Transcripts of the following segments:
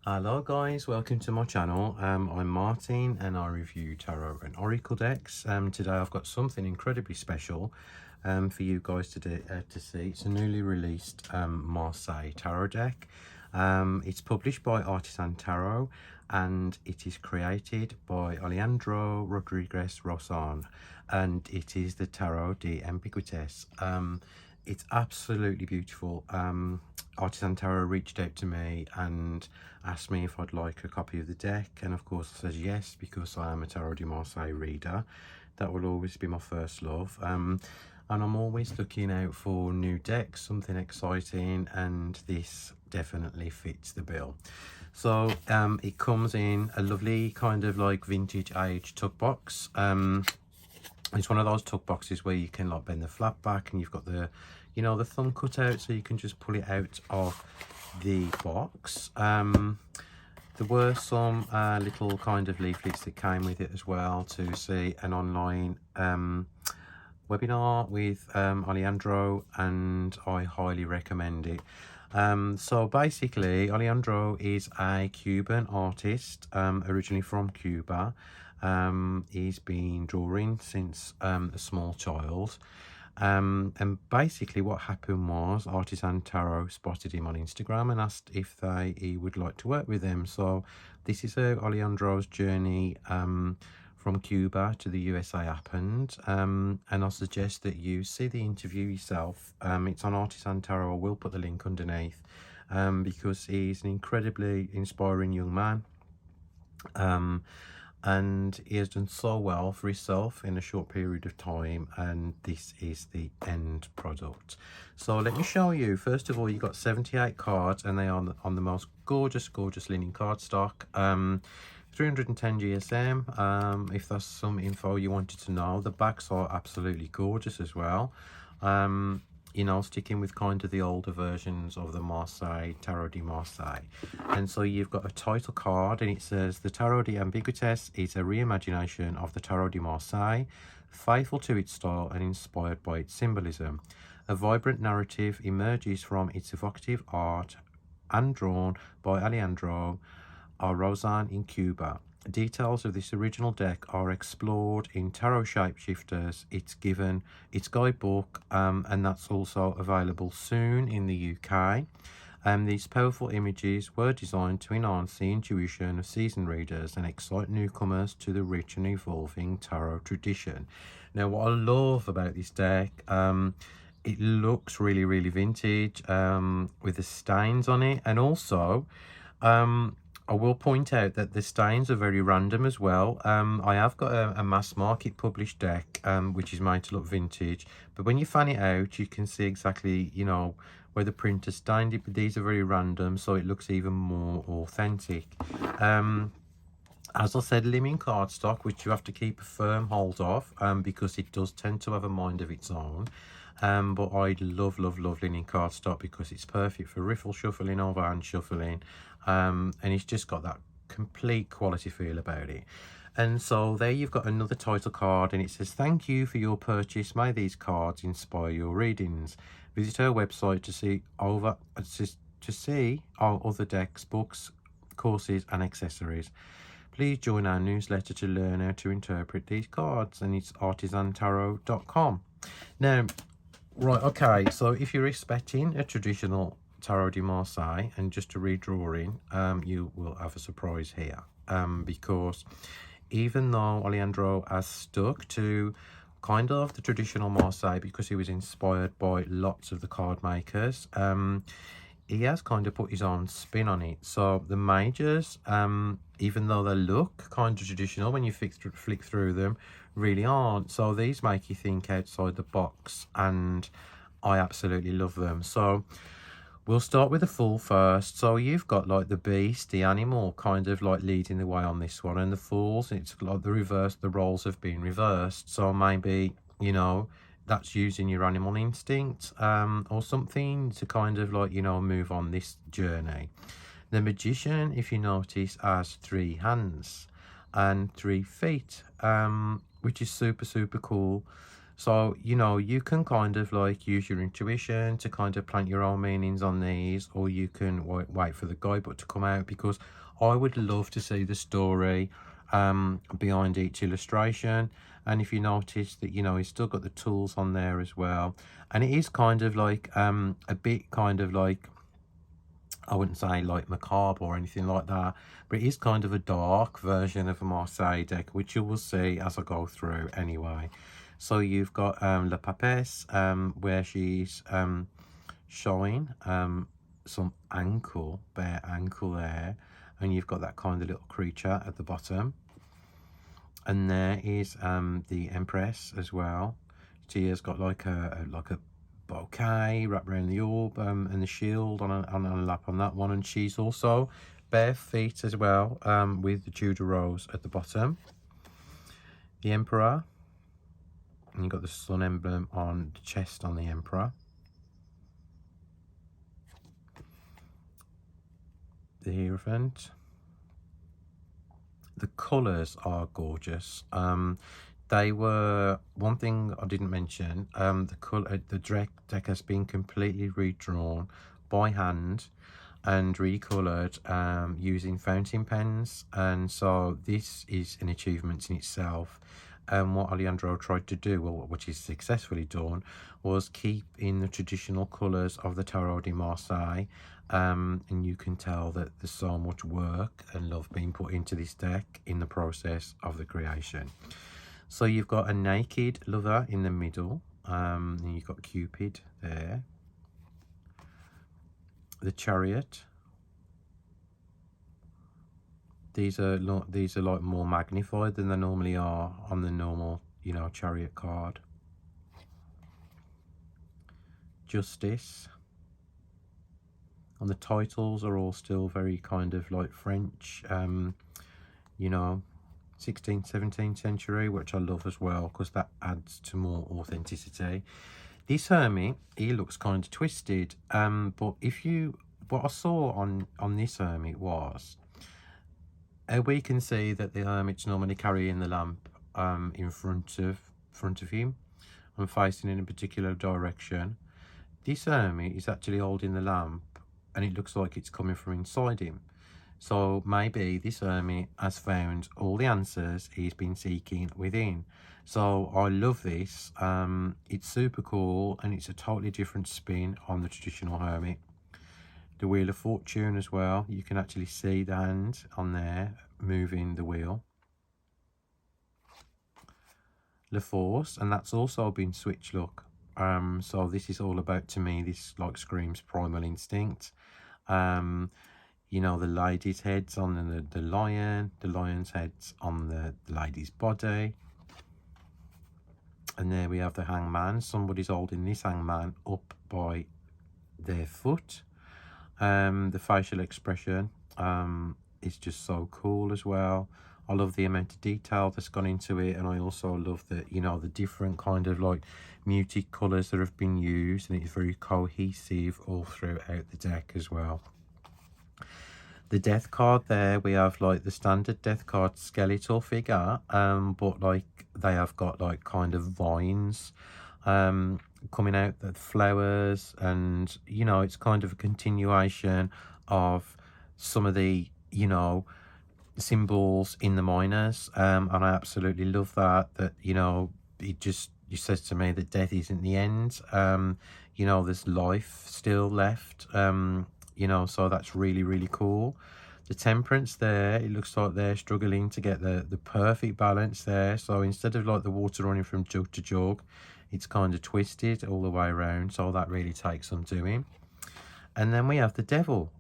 Hello guys, welcome to my channel. I'm Martin and I review tarot and oracle decks. Today I've got something incredibly special for you guys to see. It's a newly released Marseille tarot deck. It's published by Artisan Tarot and it is created by Alejandro Rodriguez Rozan, and it is the Tarot de Ambiguites. It's absolutely beautiful. Artisan Tarot reached out to me and asked me if I'd like a copy of the deck, and of course I says yes, because I am a Tarot de Marseille reader. That will always be my first love. And I'm always looking out for new decks, something exciting, and this definitely fits the bill. So it comes in a lovely kind of like vintage age tuck box. It's one of those tuck boxes where you can like bend the flap back and you've got the, you know, the thumb cut out, so you can just pull it out of the box. There were some little kind of leaflets that came with it as well to see an online webinar with Alejandro, and I highly recommend it. So basically Alejandro is a Cuban artist, originally from Cuba. He's been drawing since a small child. And basically what happened was Artisan Tarot spotted him on Instagram and asked if he would like to work with them. So this is how Alejandro's journey from Cuba to the USA happened. And I suggest that you see the interview yourself. It's on Artisan Tarot. I will put the link underneath because he's an incredibly inspiring young man. And he has done so well for himself in a short period of time, and this is the end product. So let me show you. First of all, you got 78 cards, and they are on the most gorgeous linen cardstock. 310 GSM, if that's some info you wanted to know. The backs are absolutely gorgeous as well. You know, sticking with kind of the older versions of the Marseille, Tarot de Marseille. And so you've got a title card, and it says, the Tarot de Ambiguites is a reimagination of the Tarot de Marseille, faithful to its style and inspired by its symbolism. A vibrant narrative emerges from its evocative art and drawn by Alejandro Rozan in Cuba. Details of this original deck are explored in Tarot Shapeshifters, its guidebook, and that's also available soon in the UK. These powerful images were designed to enhance the intuition of seasoned readers and excite newcomers to the rich and evolving tarot tradition. Now, what I love about this deck, it looks really vintage with the stains on it, and also I will point out that the stains are very random as well. I have got a mass market published deck which is made to look vintage, but when you fan it out you can see exactly, you know, where the printer stained it, but these are very random, so it looks even more authentic. As I said, linen cardstock, which you have to keep a firm hold of because it does tend to have a mind of its own. But I love linen cardstock because it's perfect for riffle shuffling, overhand shuffling, and it's just got that complete quality feel about it. And so there you've got another title card, and it says, thank you for your purchase, may these cards inspire your readings. Visit our website to see our other decks, books, courses and accessories. Please join our newsletter to learn how to interpret these cards, and it's artisantarot.com. Now, right, okay, so if you're expecting a traditional Tarot de Marseille and just a redrawing, you will have a surprise here, because even though Alejandro has stuck to kind of the traditional Marseille because he was inspired by lots of the card makers, he has kind of put his own spin on it. So the majors, even though they look kind of traditional when you flick through them, really aren't. So these make you think outside the box, and I absolutely love them. So we'll start with the Fool first. So you've got like the beast, the animal, kind of like leading the way on this one, and the Fools, it's like the reverse, the roles have been reversed. So maybe, you know, that's using your animal instinct or something to kind of like, you know, move on this journey. The Magician, if you notice, has 3 hands and 3 feet, which is super cool. So, you know, you can kind of like use your intuition to kind of plant your own meanings on these, or you can wait for the guidebook to come out, because I would love to see the story behind each illustration. And if you notice that, you know, he's still got the tools on there as well. And it is kind of like a bit kind of like, I wouldn't say like macabre or anything like that, but it is kind of a dark version of a Marseille deck, which you will see as I go through anyway. So you've got La Papesse, where she's showing some ankle, bare ankle there, and you've got that kind of little creature at the bottom. And there is the Empress as well. She has got like a bouquet wrapped around the orb, and the shield on a lap on that one, and she's also bare feet as well, with the Tudor rose at the bottom. The Emperor, and you've got the sun emblem on the chest on the Emperor. The Hierophant. The colours are gorgeous. They were, one thing I didn't mention, the deck has been completely redrawn by hand and recoloured using fountain pens, and so this is an achievement in itself. And what Alejandro tried to do, well, which is successfully done, was keep in the traditional colours of the Tarot de Marseille. And you can tell that there's so much work and love being put into this deck in the process of the creation. So you've got a naked lover in the middle, and you've got Cupid there. The Chariot. These are like more magnified than they normally are on the normal, you know, Chariot card. Justice. And the titles are all still very kind of like French, you know, 16th, 17th century, which I love as well, because that adds to more authenticity. This Hermit, he looks kind of twisted, but what I saw on this Hermit was, we can see that the Hermit's normally carrying the lamp in front of him and facing in a particular direction. This Hermit is actually holding the lamp, and it looks like it's coming from inside him. So maybe this Hermit has found all the answers he's been seeking within. So I love this. It's super cool, and it's a totally different spin on the traditional Hermit. The Wheel of Fortune as well. You can actually see the hand on there moving the wheel. La Force, and that's also been switched, look. So this is all about, to me, this like screams primal instinct. You know, the lady's head's on the lion, the lion's head's on the lady's body. And there we have the Hangman. Somebody's holding this Hangman up by their foot. The facial expression is just so cool as well. I love the amount of detail that's gone into it, and I also love the, you know, the different kind of like muted colours that have been used, and it's very cohesive all throughout the deck as well. The death card there, we have like the standard death card skeletal figure, but like they have got like kind of vines coming out, the flowers, and you know, it's kind of a continuation of some of the, you know, symbols in the minors, and I absolutely love that you know, it says to me that death isn't the end. You know, there's life still left, you know, so that's really, really cool. The Temperance there, it looks like they're struggling to get the perfect balance there. So instead of like the water running from jug to jug, it's kind of twisted all the way around, so that really takes some doing. And then we have the Devil.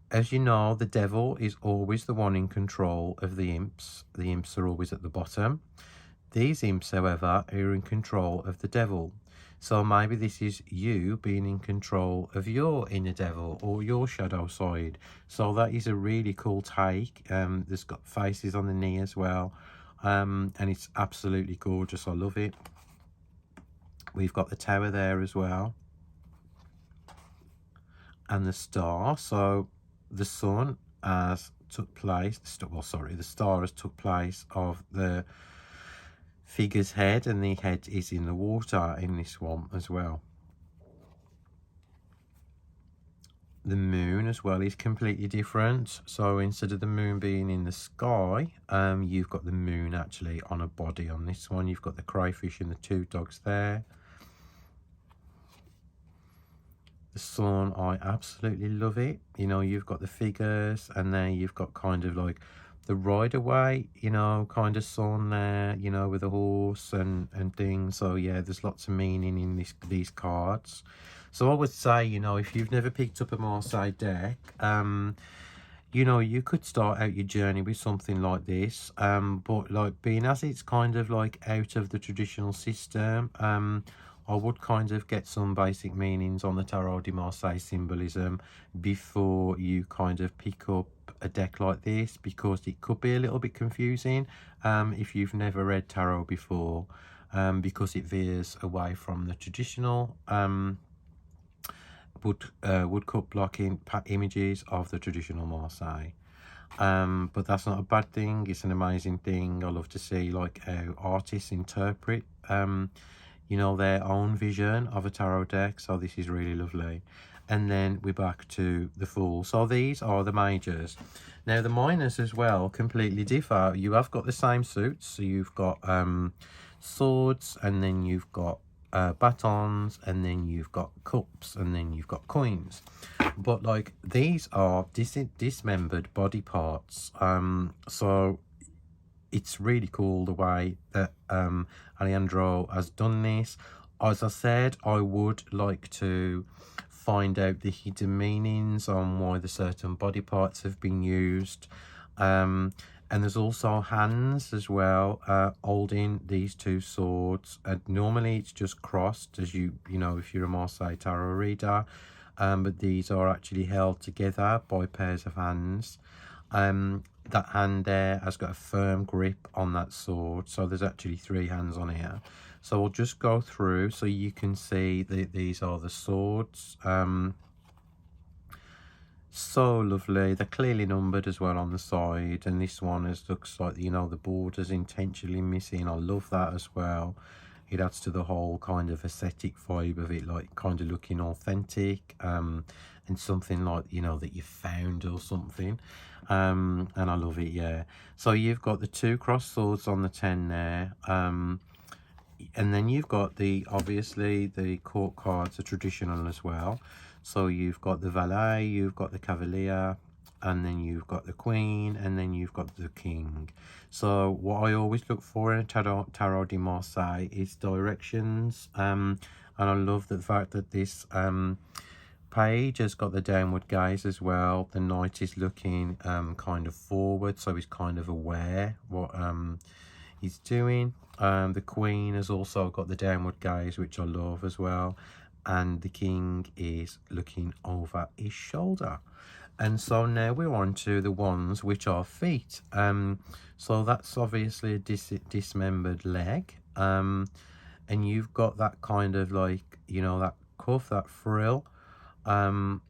As you know, the Devil is always the one in control of the imps. The imps are always at the bottom. These imps, however, are in control of the Devil. So maybe this is you being in control of your inner devil or your shadow side. So that is a really cool take. There's got faces on the knee as well. And it's absolutely gorgeous. I love it. We've got the Tower there as well. And the Star. So the sun has took place, the star has took place of the figure's head, and the head is in the water in this one as well. The moon as well is completely different. So instead of the moon being in the sky, you've got the moon actually on a body on this one. You've got the crayfish and the two dogs there. The sun, I absolutely love it. You know, you've got the figures, and then you've got kind of like the Rider-Waite, you know, kind of sun there, you know, with a horse and things. So yeah, there's lots of meaning in these cards. So I would say, you know, if you've never picked up a Marseille deck, you know, you could start out your journey with something like this. But like, being as it's kind of like out of the traditional system, I would kind of get some basic meanings on the Tarot de Marseille symbolism before you kind of pick up a deck like this, because it could be a little bit confusing if you've never read tarot before, because it veers away from the traditional woodcut blocking images of the traditional Marseille. But that's not a bad thing. It's an amazing thing. I love to see like how artists interpret you know, their own vision of a tarot deck. So this is really lovely. And then we're back to the Fool. So these are the majors. Now the minors as well completely differ. You have got the same suits. So you've got swords, and then you've got batons, and then you've got cups, and then you've got coins. But like, these are dismembered body parts. So it's really cool the way that Alejandro has done this. As I said, I would like to find out the hidden meanings on why the certain body parts have been used. And there's also hands as well holding these two swords. Normally it's just crossed, as you know, if you're a Marseille tarot reader, but these are actually held together by pairs of hands. That hand there has got a firm grip on that sword, so there's actually 3 hands on here. So we'll just go through so you can see that these are the swords. So lovely. They're clearly numbered as well on the side, and this one looks like, you know, the border's intentionally missing. I love that as well. It adds to the whole kind of aesthetic vibe of it, like kind of looking authentic, and something like, you know, that you found or something. And I love it, yeah. So you've got the 2 crossed swords on the 10 there, and then you've got obviously the court cards are traditional as well. So you've got the valet, you've got the cavalier, and then you've got the queen, and then you've got the king. So what I always look for in a tarot de Marseille is directions, and I love the fact that this page has got the downward gaze as well. The knight is looking kind of forward, so he's kind of aware what he's doing. The queen has also got the downward gaze, which I love as well, and the king is looking over his shoulder. And so now we're on to the ones which are feet. So that's obviously a dismembered leg, and you've got that kind of like, you know, that cuff, that frill that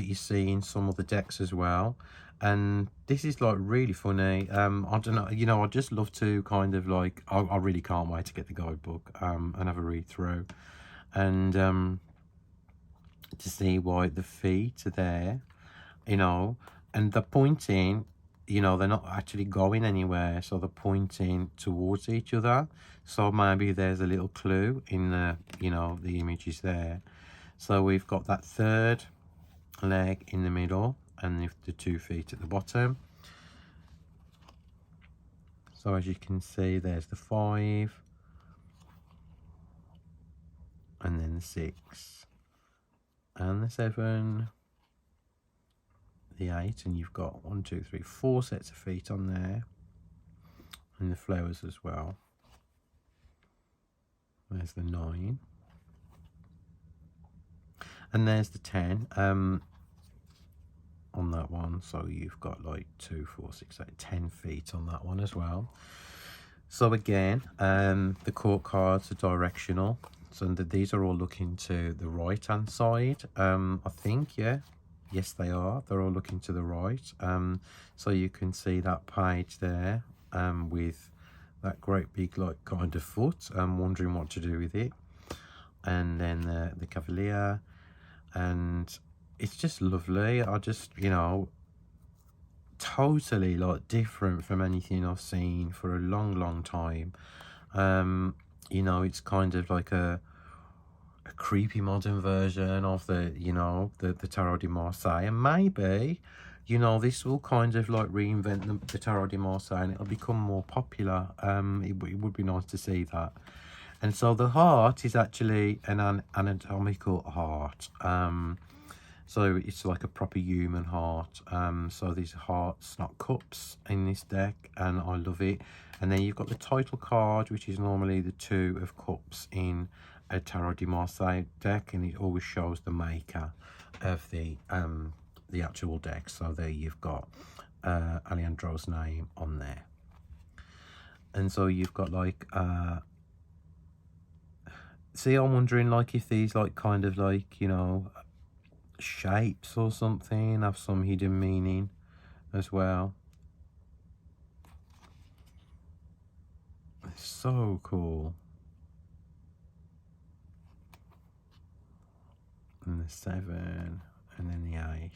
you see in some of the decks as well. And this is like really funny. I don't know, you know, I just love to kind of like, I really can't wait to get the guidebook and have a read through, and to see why the feet are there, you know, and they're pointing, you know, they're not actually going anywhere, so they're pointing towards each other. So maybe there's a little clue in the, you know, the images there. So we've got that 3rd leg in the middle, and the 2 feet at the bottom. So as you can see, there's the 5, and then the 6, and the 7, the 8, and you've got 1, 2, 3, 4 sets of feet on there, and the flowers as well. There's the 9, and there's the 10 on that one. So you've got like 2, 4, 6, 8, 10 feet on that one as well. So again, the court cards are directional, so these are all looking to the right hand side, I think. Yes, they are. They're all looking to the right. So you can see that page there with that great big like kind of foot. I'm wondering what to do with it. And then the Cavalier, and it's just lovely. I just, you know, totally like different from anything I've seen for a long time. You know, it's kind of like a creepy modern version of the, you know, the Tarot de Marseille, and maybe, you know, this will kind of like reinvent the Tarot de Marseille, and it'll become more popular. It would be nice to see that. And so the heart is actually an anatomical heart. So it's like a proper human heart. So these hearts, not cups, in this deck, and I love it. And then you've got the title card, which is normally the 2 of cups in a Tarot de Marseille deck, and it always shows the maker of the actual deck. So there you've got Alejandro's name on there. And so you've got like see, I'm wondering like if these like kind of like, you know, shapes or something have some hidden meaning as well. It's so cool. And the 7 and then the 8.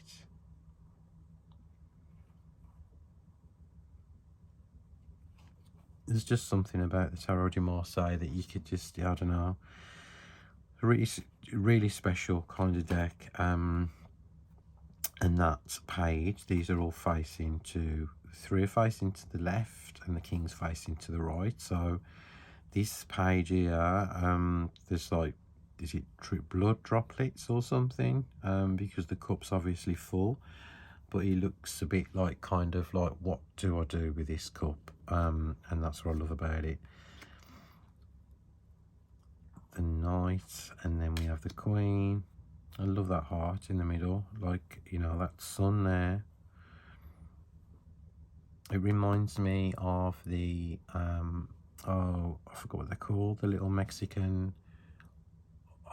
There's just something about the Tarot de Marseille that you could just, I don't know, really special kind of deck. And that page, these are all facing to, 3 are facing to the left and the king's facing to the right. So this page here, there's like, is it blood droplets or something? Because the cup's obviously full, but he looks a bit like kind of like, what do I do with this cup? And that's what I love about it. The Knight, and then we have the Queen. I love that heart in the middle, like, you know, that sun there. It reminds me of the oh, I forgot what they're called, the little Mexican,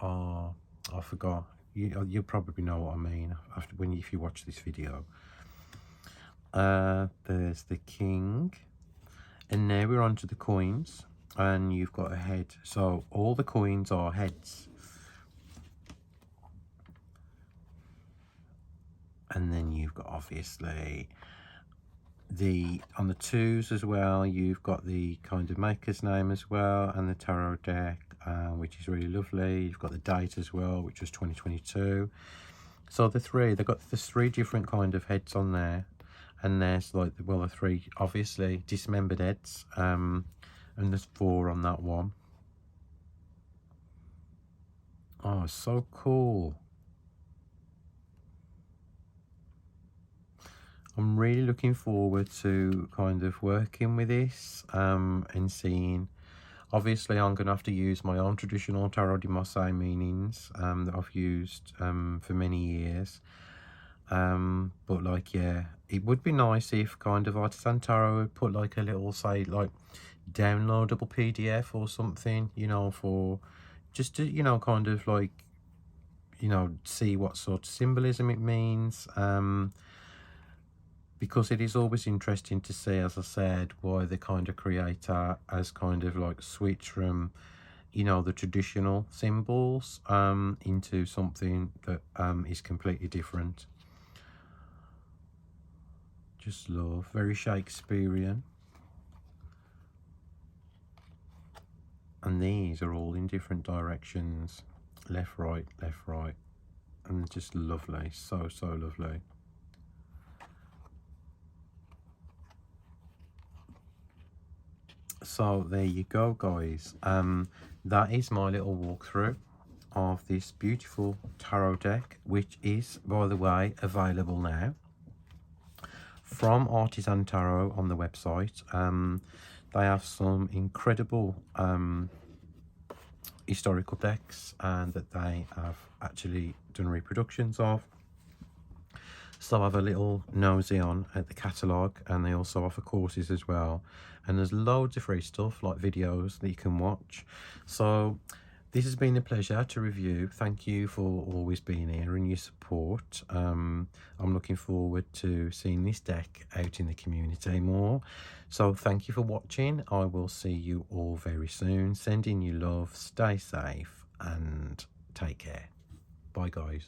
oh, I forgot. You probably know what I mean after if you watch this video. There's the King, and now we're on to the coins, and you've got a head. So all the coins are heads. And then you've got obviously on the 2s as well, you've got the kind of maker's name as well, and the tarot deck, which is really lovely. You've got the date as well, which was 2022. So the 3, there's 3 different kind of heads on there, and there's like, well, the 3 obviously dismembered heads, and there's 4 on that one. Oh, so cool. I'm really looking forward to kind of working with this, and seeing, obviously I'm going to have to use my own traditional Tarot de Marseille meanings that I've used for many years. But like, yeah, it would be nice if kind of Artisan Tarot would put like a little, say, like downloadable PDF or something, you know, for just to, you know, kind of like, you know, see what sort of symbolism it means. Because it is always interesting to see, as I said, why the kind of creator has kind of like switched from, you know, the traditional symbols into something that is completely different. Just love, very Shakespearean. And these are all in different directions, left, right, and just lovely, so lovely. So there you go, guys. That is my little walkthrough of this beautiful tarot deck, which is, by the way, available now from Artisan Tarot on the website. They have some incredible historical decks, and that they have actually done reproductions of. So I have a little nosy on at the catalogue, and they also offer courses as well. And there's loads of free stuff like videos that you can watch. So this has been a pleasure to review. Thank you for always being here and your support. I'm looking forward to seeing this deck out in the community more. So thank you for watching. I will see you all very soon. Sending you love, stay safe and take care. Bye guys.